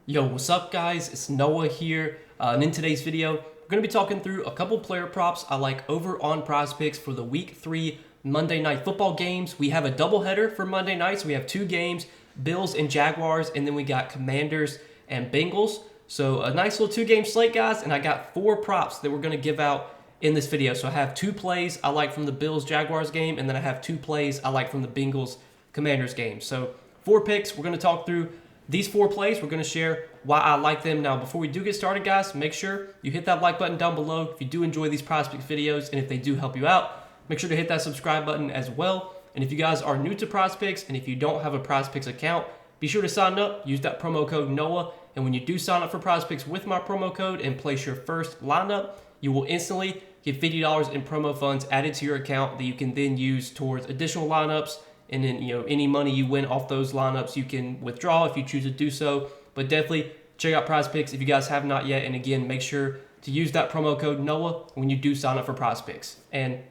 Yo, what's up guys? It's Noah here, and in today's video, we're going to be talking through a couple player props I like over on Prizepicks for the Week 3 Monday Night Football games. We have a doubleheader for Monday nights. We have two games, Bills and Jaguars, and then we got Commanders and Bengals. So a nice little two-game slate, guys, and I got four props that we're going to give out in this video. So I have two plays I like from the Bills-Jaguars game, and then I have two plays I like from the Bengals-Commanders game. So four picks. We're going to talk through these four plays. We're going to share why I like them. Now, before we do get started, guys, make sure you hit that like button down below if you do enjoy these Prizepicks videos, and if they do help you out, make sure to hit that subscribe button as well. And if you guys are new to Prizepicks, and if you don't have a Prizepicks account, be sure to sign up, use that promo code NOAH, and when you do sign up for Prizepicks with my promo code and place your first lineup, you will instantly get $50 in promo funds added to your account that you can then use towards additional lineups. And then, any money you win off those lineups, you can withdraw if you choose to do so. But definitely check out Prizepicks if you guys have not yet. And again, make sure to use that promo code NOAH when you do sign up for Prizepicks. And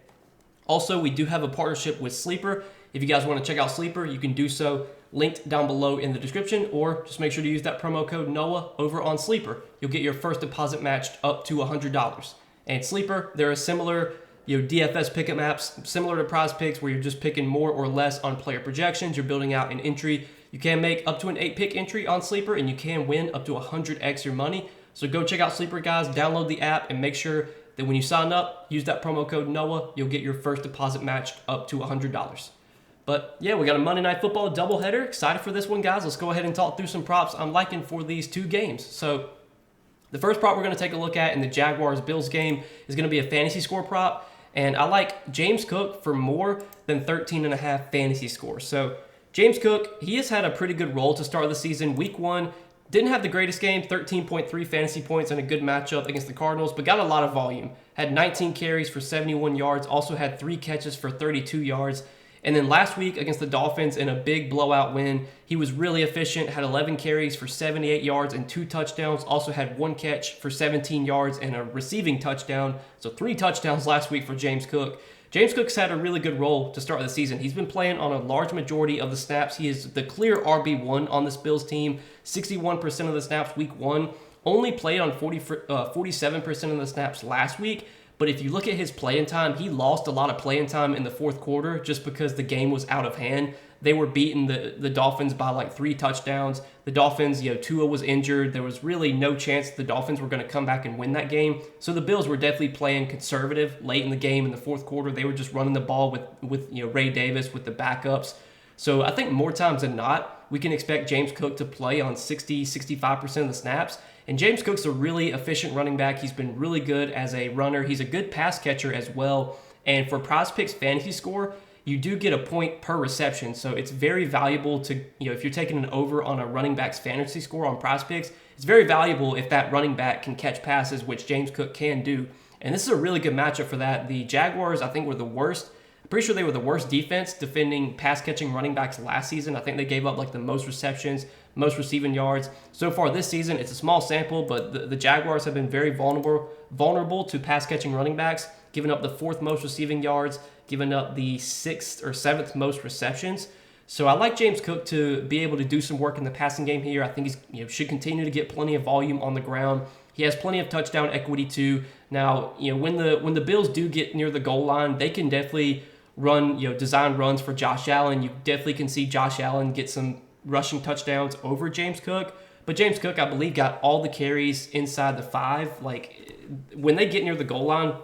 also, we do have a partnership with Sleeper. If you guys want to check out Sleeper, you can do so linked down below in the description, or just make sure to use that promo code NOAH over on Sleeper. You'll get your first deposit matched up to $100. And Sleeper, there are similar DFS pickup apps similar to Prizepicks where you're just picking more or less on player projections. You're building out an entry. You can make up to an 8-pick entry on Sleeper, and you can win up to 100x your money. So go check out Sleeper, guys. Download the app and make sure that when you sign up, use that promo code NOAH. You'll get your first deposit matched up to $100. But yeah, we got a Monday Night Football doubleheader. Excited for this one, guys. Let's go ahead and talk through some props I'm liking for these two games. So the first prop we're going to take a look at in the Jaguars-Bills game is going to be a fantasy score prop. And I like James Cook for more than 13.5 fantasy scores. So James Cook, he has had a pretty good role to start the season. Week 1, didn't have the greatest game, 13.3 fantasy points in a good matchup against the Cardinals, but got a lot of volume. Had 19 carries for 71 yards, also had 3 catches for 32 yards. And then last week against the Dolphins in a big blowout win, he was really efficient, had 11 carries for 78 yards and 2 touchdowns, also had 1 catch for 17 yards and a receiving touchdown. So 3 touchdowns last week for James Cook. James Cook's had a really good role to start the season. He's been playing on a large majority of the snaps. He is the clear RB1 on this Bills team, 61% of the snaps week 1. Only played on 47% of the snaps last week. But if you look at his playing time, he lost a lot of playing time in the fourth quarter just because the game was out of hand. They were beating the Dolphins by like 3 touchdowns. The Dolphins, Tua was injured. There was really no chance the Dolphins were going to come back and win that game. So the Bills were definitely playing conservative late in the game in the fourth quarter. They were just running the ball with Ray Davis, with the backups. So I think more times than not, we can expect James Cook to play on 65% of the snaps. And James Cook's a really efficient running back. He's been really good as a runner. He's a good pass catcher as well. And for Prizepicks fantasy score, you do get a point per reception. So it's very valuable to, if you're taking an over on a running back's fantasy score on Prizepicks, it's very valuable if that running back can catch passes, which James Cook can do. And this is a really good matchup for that. The Jaguars, I think, were the worst. I'm pretty sure they were the worst defense defending pass-catching running backs last season. I think they gave up like the most receptions, most receiving yards. So far this season, it's a small sample, but the Jaguars have been very vulnerable to pass-catching running backs, giving up the 4th most receiving yards, giving up the 6th or 7th most receptions. So I like James Cook to be able to do some work in the passing game here. I think he should continue to get plenty of volume on the ground. He has plenty of touchdown equity too. Now, when the Bills do get near the goal line, they can definitely run, design runs for Josh Allen. You definitely can see Josh Allen get some rushing touchdowns over James Cook. But James Cook, I believe, got all the carries inside the 5. Like, when they get near the goal line,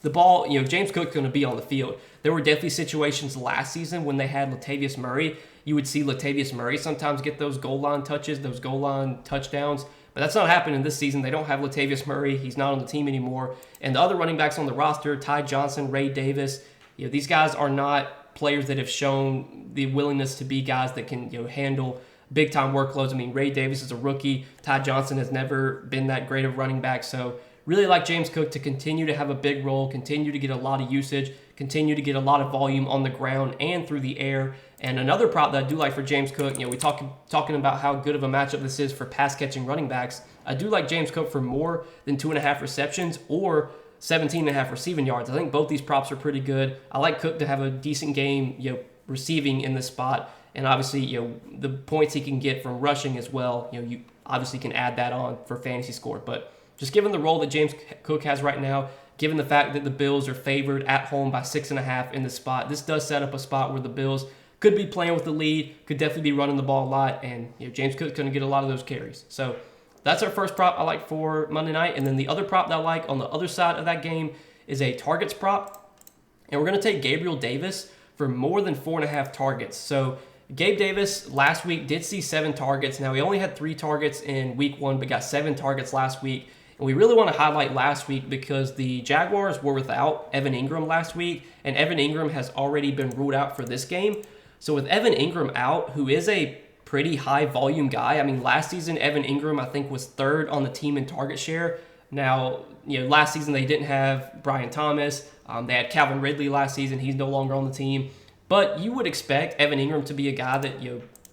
the ball, James Cook's going to be on the field. There were definitely situations last season when they had Latavius Murray. You would see Latavius Murray sometimes get those goal line touches, those goal line touchdowns. But that's not happening this season. They don't have Latavius Murray. He's not on the team anymore. And the other running backs on the roster, Ty Johnson, Ray Davis, these guys are not players that have shown the willingness to be guys that can handle big-time workloads. I mean, Ray Davis is a rookie. Ty Johnson has never been that great of running back. So really like James Cook to continue to have a big role, continue to get a lot of usage, continue to get a lot of volume on the ground and through the air. And another prop that I do like for James Cook, we talking about how good of a matchup this is for pass-catching running backs. I do like James Cook for more than 2.5 receptions or 17.5 receiving yards. I think both these props are pretty good. I like Cook to have a decent game, receiving in this spot. and obviously, the points he can get from rushing as well. You obviously can add that on for fantasy score. But just given the role that James Cook has right now, given the fact that the Bills are favored at home by 6.5 in this spot, this does set up a spot where the Bills could be playing with the lead, could definitely be running the ball a lot, and James Cook's going to get a lot of those carries. So that's our first prop I like for Monday night. And then the other prop that I like on the other side of that game is a targets prop. And we're going to take Gabriel Davis for more than 4.5 targets. So Gabe Davis last week did see 7 targets. Now, he only had 3 targets in week 1, but got 7 targets last week. And we really want to highlight last week because the Jaguars were without Evan Ingram last week, and Evan Ingram has already been ruled out for this game. So with Evan Ingram out, who is a pretty high volume guy. I mean, last season, Evan Ingram, I think, was 3rd on the team in target share. Now, last season they didn't have Brian Thomas. They had Calvin Ridley last season. He's no longer on the team. But you would expect Evan Ingram to be a guy that,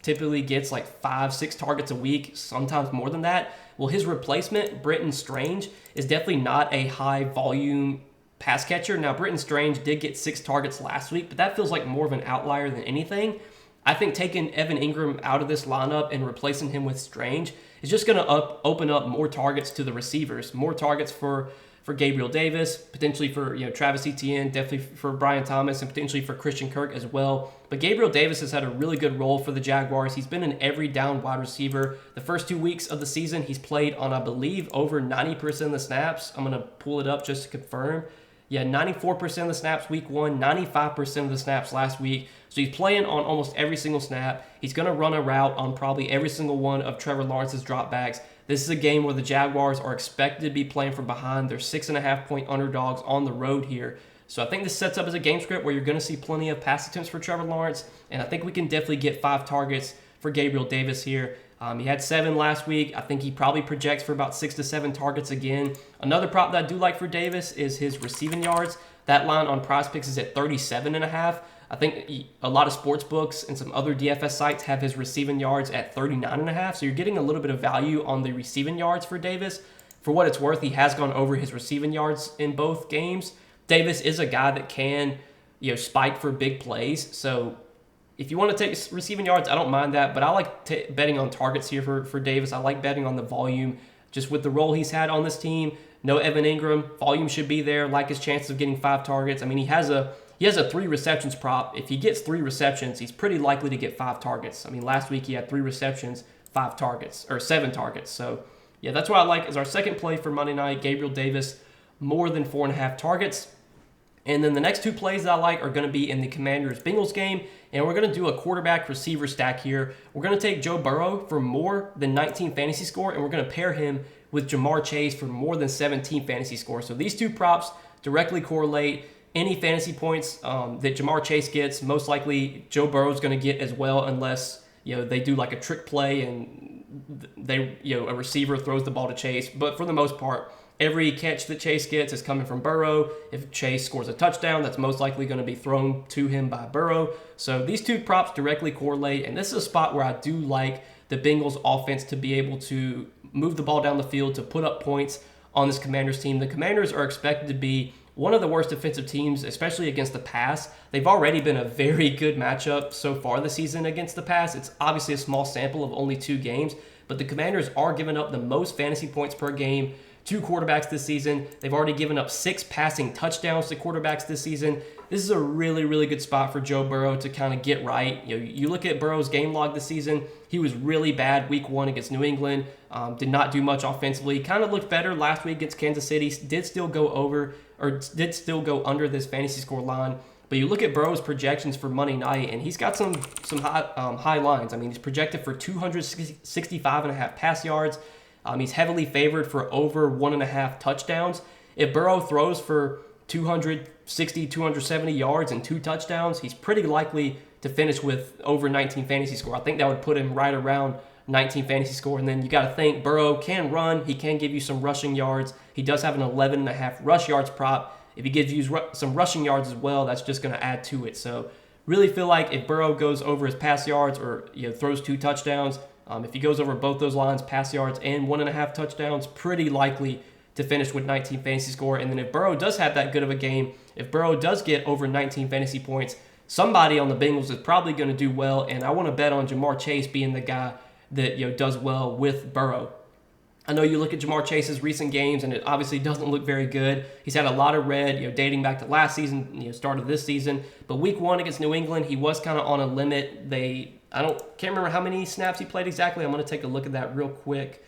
typically gets like 5-6 targets a week, sometimes more than that. Well, his replacement, Britton Strange, is definitely not a high volume pass catcher. Now, Britton Strange did get 6 targets last week, but that feels like more of an outlier than anything. I think taking Evan Ingram out of this lineup and replacing him with Strange is just going to open up more targets to the receivers, more targets for Gabriel Davis, potentially for Travis Etienne, definitely for Brian Thomas, and potentially for Christian Kirk as well. But Gabriel Davis has had a really good role for the Jaguars. He's been an every down wide receiver. The first 2 weeks of the season, he's played on, I believe, over 90% of the snaps. I'm going to pull it up just to confirm. Yeah, 94% of the snaps week 1, 95% of the snaps last week. So he's playing on almost every single snap. He's going to run a route on probably every single one of Trevor Lawrence's dropbacks. This is a game where the Jaguars are expected to be playing from behind. They're 6.5-point underdogs on the road here. So I think this sets up as a game script where you're going to see plenty of pass attempts for Trevor Lawrence. And I think we can definitely get 5 targets for Gabriel Davis here. He had 7 last week. I think he probably projects for about 6 to 7 targets again. Another prop that I do like for Davis is his receiving yards. That line on Prizepicks is at 37.5. I think a lot of sports books and some other DFS sites have his receiving yards at 39.5. So you're getting a little bit of value on the receiving yards for Davis. For what it's worth, he has gone over his receiving yards in both games. Davis is a guy that can, spike for big plays. So if you want to take receiving yards, I don't mind that. But I like betting on targets here for Davis. I like betting on the volume. Just with the role he's had on this team, no Evan Ingram, volume should be there. Like his chances of getting 5 targets. I mean, he has a 3 receptions prop. If he gets 3 receptions, he's pretty likely to get 5 targets. I mean, last week he had 3 receptions, 5 targets, or 7 targets. So, yeah, that's what I like as our second play for Monday night. Gabriel Davis, more than 4.5 targets. And then the next 2 plays that I like are going to be in the Commanders-Bengals game. And we're going to do a quarterback-receiver stack here. We're going to take Joe Burrow for more than 19 fantasy score, and we're going to pair him with Jamar Chase for more than 17 fantasy score. So these 2 props directly correlate. Any fantasy points that Jamar Chase gets, most likely Joe Burrow is going to get as well, unless they do like a trick play and a receiver throws the ball to Chase. But for the most part, every catch that Chase gets is coming from Burrow. If Chase scores a touchdown, that's most likely going to be thrown to him by Burrow. So these 2 props directly correlate, and this is a spot where I do like the Bengals offense to be able to move the ball down the field, to put up points on this Commanders team. The Commanders are expected to be one of the worst defensive teams, especially against the pass. They've already been a very good matchup so far this season against the pass. It's obviously a small sample of only 2 games, but the Commanders are giving up the most fantasy points per game to quarterbacks this season. They've already given up 6 passing touchdowns to quarterbacks this season. This is a really, really good spot for Joe Burrow to kind of get right. You look at Burrow's game log this season. He was really bad week 1 against New England. Did not do much offensively. Kind of looked better last week against Kansas City. Did still go under this fantasy score line. But you look at Burrow's projections for Monday night, and he's got some high lines. I mean, he's projected for 265.5 pass yards. He's heavily favored for over 1.5 touchdowns. If Burrow throws for 260, 270 yards and 2 touchdowns, he's pretty likely to finish with over 19 fantasy score. I think that would put him right around 19 fantasy score. And then you got to think Burrow can run. He can give you some rushing yards. He does have an 11.5 rush yards prop. If he gives you some rushing yards as well, that's just going to add to it. So really feel like if Burrow goes over his pass yards or throws 2 touchdowns, if he goes over both those lines, pass yards and 1.5 touchdowns, pretty likely to finish with 19 fantasy score. And then if Burrow does have that good of a game, if Burrow does get over 19 fantasy points, somebody on the Bengals is probably going to do well, and I want to bet on Jamar Chase being the guy that does well with Burrow. I know you look at Jamar Chase's recent games, and it obviously doesn't look very good. He's had a lot of red, dating back to last season, start of this season. But Week 1 against New England, he was kind of on a limit. Can't remember how many snaps he played exactly. I'm going to take a look at that real quick.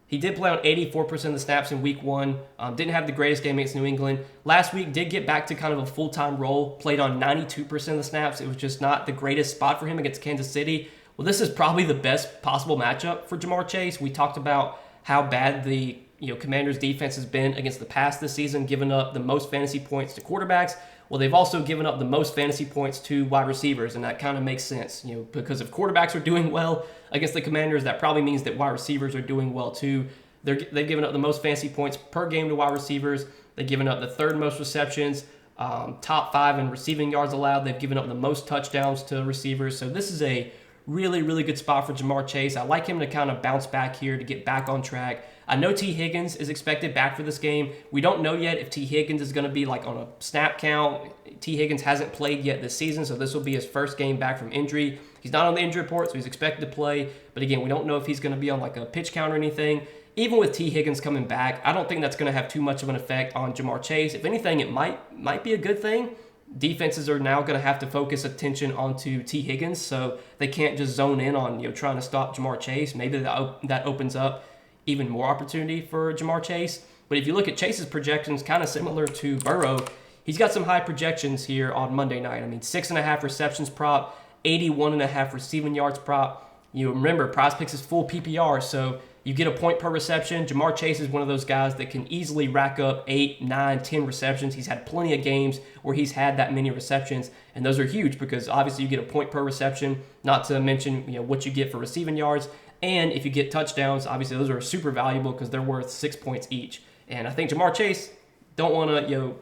He did play on 84% of the snaps in Week 1. Didn't have the greatest game against New England. Last week did get back to kind of a full-time role. Played on 92% of the snaps. It was just not the greatest spot for him against Kansas City. Well, this is probably the best possible matchup for Jamar Chase. We talked about how bad the Commanders' defense has been against the pass this season, giving up the most fantasy points to quarterbacks. Well, they've also given up the most fantasy points to wide receivers, and that kind of makes sense, because if quarterbacks are doing well against the Commanders, that probably means that wide receivers are doing well too. They've given up the most fantasy points per game to wide receivers. They've given up the third most receptions, top 5 in receiving yards allowed. They've given up the most touchdowns to receivers. So this is a really, really good spot for Jamar Chase. I like him to kind of bounce back here to get back on track. I know T. Higgins is expected back for this game. We don't know yet if T. Higgins is going to be like on a snap count. T. Higgins hasn't played yet this season, so this will be his first game back from injury. He's not on the injury report, so he's expected to play. But again, we don't know if he's going to be on like a pitch count or anything. Even with T. Higgins coming back, I don't think that's going to have too much of an effect on Jamar Chase. If anything, it might be a good thing. Defenses are now going to have to focus attention onto T. Higgins, so they can't just zone in on trying to stop Jamar Chase. Maybe that opens up even more opportunity for Jamar Chase. But if you look at Chase's projections, kind of similar to Burrow, he's got some high projections here on Monday night. I mean, 6.5 receptions prop, 81.5 receiving yards prop. Remember, Prizepicks is full PPR, so you get a point per reception. Jamar Chase is one of those guys that can easily rack up 8, 9, 10 receptions. He's had plenty of games where he's had that many receptions, and those are huge because obviously you get a point per reception, not to mention what you get for receiving yards. And if you get touchdowns, obviously those are super valuable because they're worth 6 points each. And I think Jamar Chase, don't want to,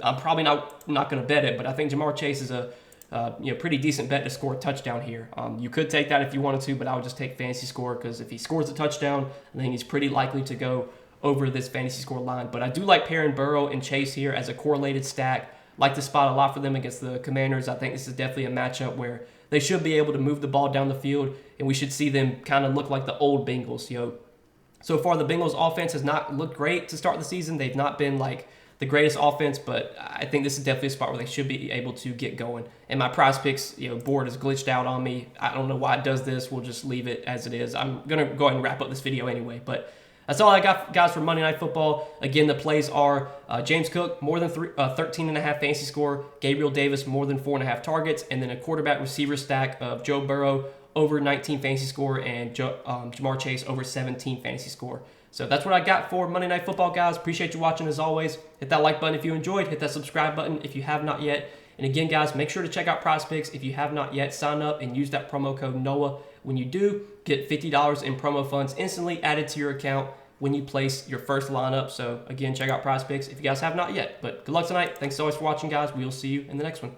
I'm probably not going to bet it, but I think Jamar Chase is a pretty decent bet to score a touchdown here. You could take that if you wanted to, but I would just take fantasy score because if he scores a touchdown, I think he's pretty likely to go over this fantasy score line. But I do like pairing Burrow and Chase here as a correlated stack. Like the spot a lot for them against the Commanders. I think this is definitely a matchup where they should be able to move the ball down the field, and we should see them kind of look like the old Bengals. So far the Bengals offense has not looked great to start the season. They've not been like the greatest offense, but I think this is definitely a spot where they should be able to get going. And my Prizepicks board is glitched out on me. I don't know why it does this. We'll just leave it as it is. I'm going to go ahead and wrap up this video anyway, but that's all I got, guys, for Monday Night Football. Again, the plays are James Cook, more than 13.5 fantasy score, Gabriel Davis, more than 4.5 targets, and then a quarterback receiver stack of Joe Burrow, over 19 fantasy score, and Jamar Chase, over 17 fantasy score. So that's what I got for Monday Night Football, guys. Appreciate you watching as always. Hit that like button if you enjoyed. Hit that subscribe button if you have not yet. And again, guys, make sure to check out Prizepicks. If you have not yet, sign up and use that promo code NOAH. When you do, get $50 in promo funds instantly added to your account when you place your first lineup. So again, check out Prizepicks if you guys have not yet. But good luck tonight. Thanks so much for watching, guys. We will see you in the next one.